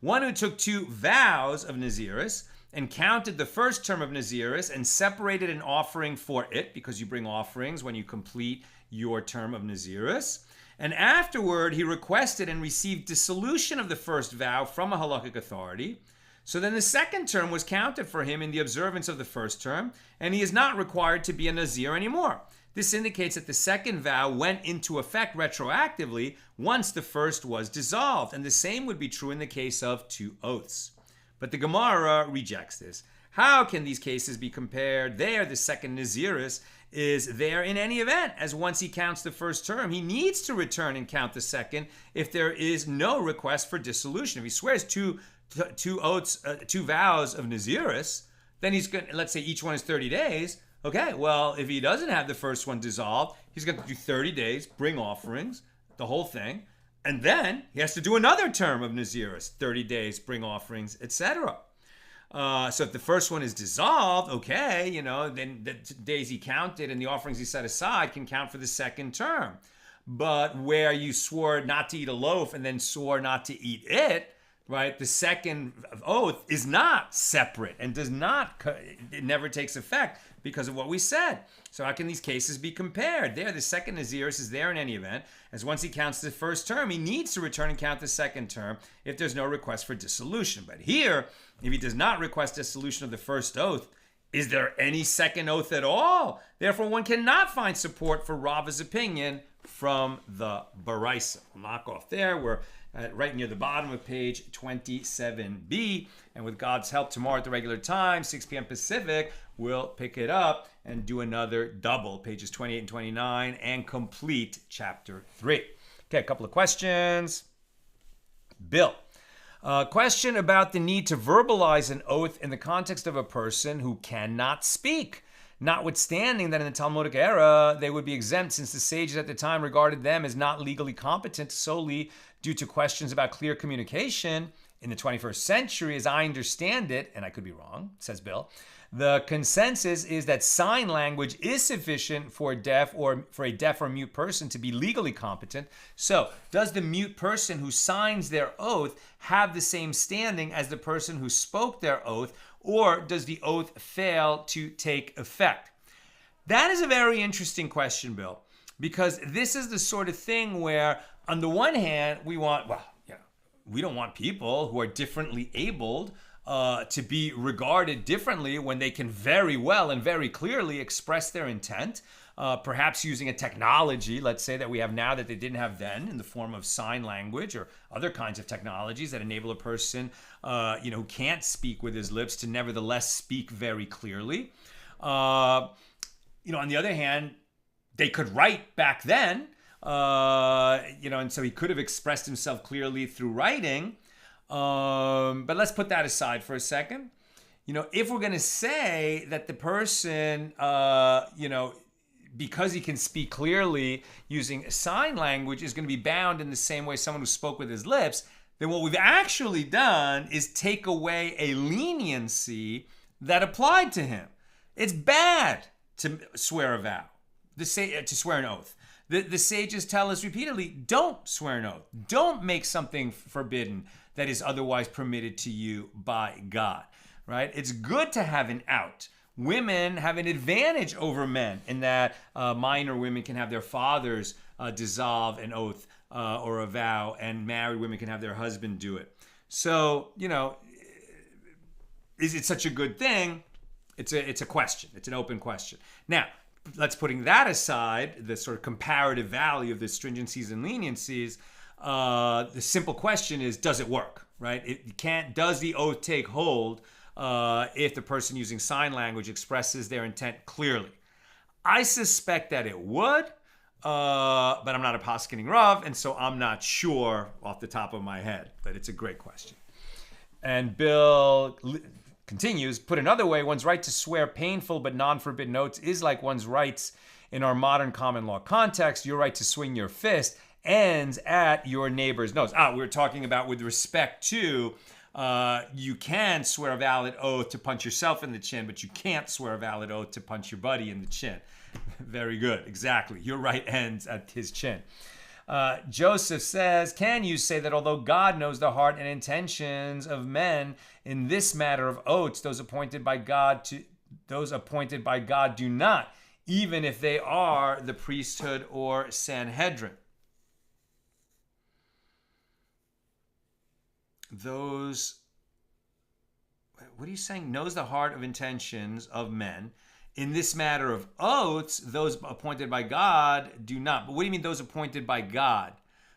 One who took 2 vows of Naziris and counted the first term of Naziris and separated an offering for it, because you bring offerings when you complete your term of Naziris. And afterward, he requested and received dissolution of the first vow from a halakhic authority. So then the second term was counted for him in the observance of the first term, and he is not required to be a Nazir anymore. This indicates that the second vow went into effect retroactively once the first was dissolved, and the same would be true in the case of 2 oaths. But the Gemara rejects this. How can these cases be compared? There, the second Naziris is there in any event, as once he counts the first term, he needs to return and count the second if there is no request for dissolution. If he swears two oaths, 2 vows of Naziris, then he's going to, let's say each one is 30 days. Okay, well, if he doesn't have the first one dissolved, he's going to do 30 days, bring offerings, the whole thing, and then he has to do another term of Naziris, 30 days, bring offerings, etc. So if the first one is dissolved, okay, then the days he counted and the offerings he set aside can count for the second term. But where you swore not to eat a loaf and then swore not to eat it, right? The second oath is not separate and it never takes effect because of what we said. So how can these cases be compared? There, the second Naziris is there in any event, as once he counts the first term, he needs to return and count the second term if there's no request for dissolution. But here, if he does not request dissolution of the first oath, is there any second oath at all? Therefore, one cannot find support for Rava's opinion from the Baraisa. We'll knock off there. We're right near the bottom of page 27b. And with God's help, tomorrow at the regular time, 6 p.m. Pacific, we'll pick it up and do another double, pages 28 and 29, and complete chapter 3. Okay, a couple of questions. Bill. Question about the need to verbalize an oath in the context of a person who cannot speak. Notwithstanding that in the Talmudic era, they would be exempt since the sages at the time regarded them as not legally competent solely due to questions about clear communication. In the 21st century, as I understand it, and I could be wrong, says Bill, the consensus is that sign language is sufficient for a deaf or mute person to be legally competent. So, does the mute person who signs their oath have the same standing as the person who spoke their oath, or does the oath fail to take effect? That is a very interesting question, Bill, because this is the sort of thing where, on the one hand, we don't want people who are differently abled to be regarded differently when they can very well and very clearly express their intent, perhaps using a technology, let's say, that we have now that they didn't have then in the form of sign language or other kinds of technologies that enable a person who can't speak with his lips to nevertheless speak very clearly. On the other hand, they could write back then, and so he could have expressed himself clearly through writing. But let's put that aside for a second. If we're going to say that the person, because he can speak clearly using sign language is going to be bound in the same way someone who spoke with his lips, then what we've actually done is take away a leniency that applied to him. It's bad to swear a vow, to swear an oath. The sages tell us repeatedly, don't swear an oath. Don't make something forbidden that is otherwise permitted to you by God, right? It's good to have an out. Women have an advantage over men in that minor women can have their fathers dissolve an oath or a vow, and married women can have their husband do it. So, is it such a good thing? It's a question. It's an open question. Now, let's putting that aside, the sort of comparative value of the stringencies and leniencies, the simple question is, does it work, right? Does the oath take hold if the person using sign language expresses their intent clearly? I suspect that it would, but I'm not a poskening Rav, and so I'm not sure off the top of my head, but it's a great question. And Bill continues, put another way, one's right to swear painful but non-forbidden oaths is like one's rights in our modern common law context. Your right to swing your fist ends at your neighbor's nose. We were talking about with respect to you can swear a valid oath to punch yourself in the chin, but you can't swear a valid oath to punch your buddy in the chin. Very good. Exactly. Your right ends at his chin. Joseph says, can you say that although God knows the heart and intentions of men in this matter of oaths, those appointed by God do not, even if they are the priesthood or Sanhedrin? What are you saying? Knows the heart of intentions of men. In this matter of oaths, those appointed by God do not. But what do you mean those appointed by God?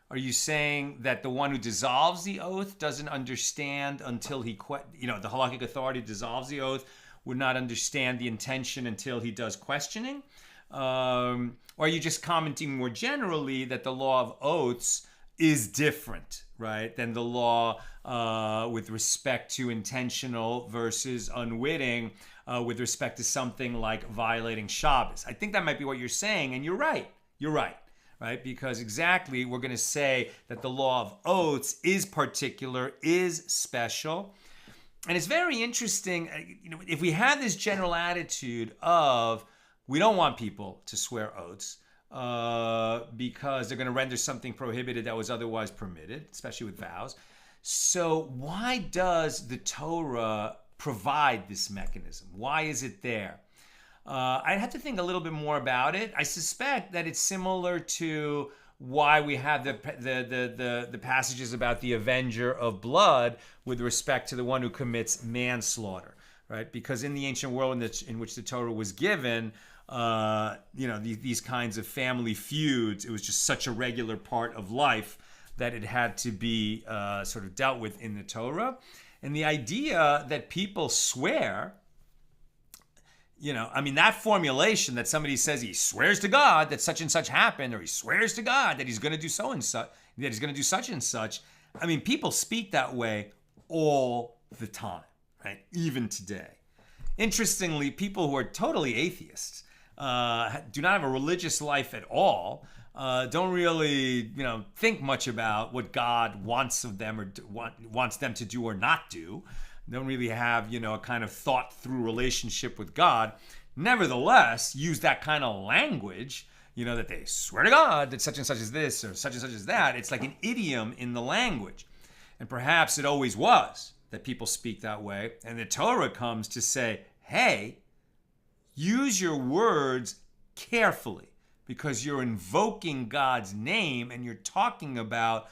Are you saying that the one who dissolves the oath doesn't understand until the halakhic authority dissolves the oath, would not understand the intention until he does questioning? Or are you just commenting more generally that the law of oaths is different, right, than the law with respect to intentional versus unwitting, with respect to something like violating Shabbos? I think that might be what you're saying, and you're right, right? Because exactly, we're going to say that the law of oaths is particular, is special. And it's very interesting, if we have this general attitude of we don't want people to swear oaths, because they're going to render something prohibited that was otherwise permitted, especially with vows. So why does the Torah provide this mechanism? Why is it there? I'd have to think a little bit more about it. I suspect that it's similar to why we have the passages about the avenger of blood with respect to the one who commits manslaughter, right? Because in the ancient world in which the Torah was given, these kinds of family feuds, it was just such a regular part of life that it had to be sort of dealt with in the Torah. And the idea that people swear, that formulation that somebody says he swears to God that such and such happened, or he swears to God that he's going to do so and such, that he's going to do such and such. People speak that way all the time, right? Even today. Interestingly, people who are totally atheists, do not have a religious life at all, don't really, think much about what God wants of them or wants them to do or not do. Don't really have, a kind of thought through relationship with God. Nevertheless, use that kind of language, that they swear to God that such and such is this or such and such is that. It's like an idiom in the language. And perhaps it always was that people speak that way. And the Torah comes to say, hey, use your words carefully, because you're invoking God's name and you're talking about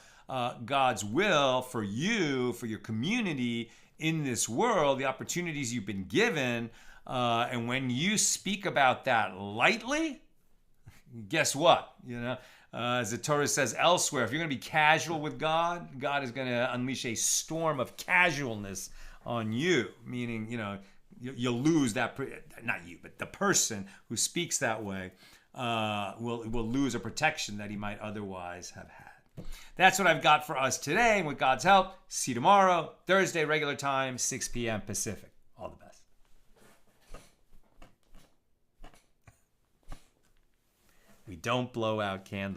God's will for you, for your community in this world, the opportunities you've been given. And when you speak about that lightly, guess what? As the Torah says elsewhere, if you're going to be casual with God, God is going to unleash a storm of casualness on you, meaning, you'll lose that, not you, but the person who speaks that way will lose a protection that he might otherwise have had. That's what I've got for us today. And with God's help, see you tomorrow, Thursday, regular time, 6 p.m. Pacific. All the best. We don't blow out candles.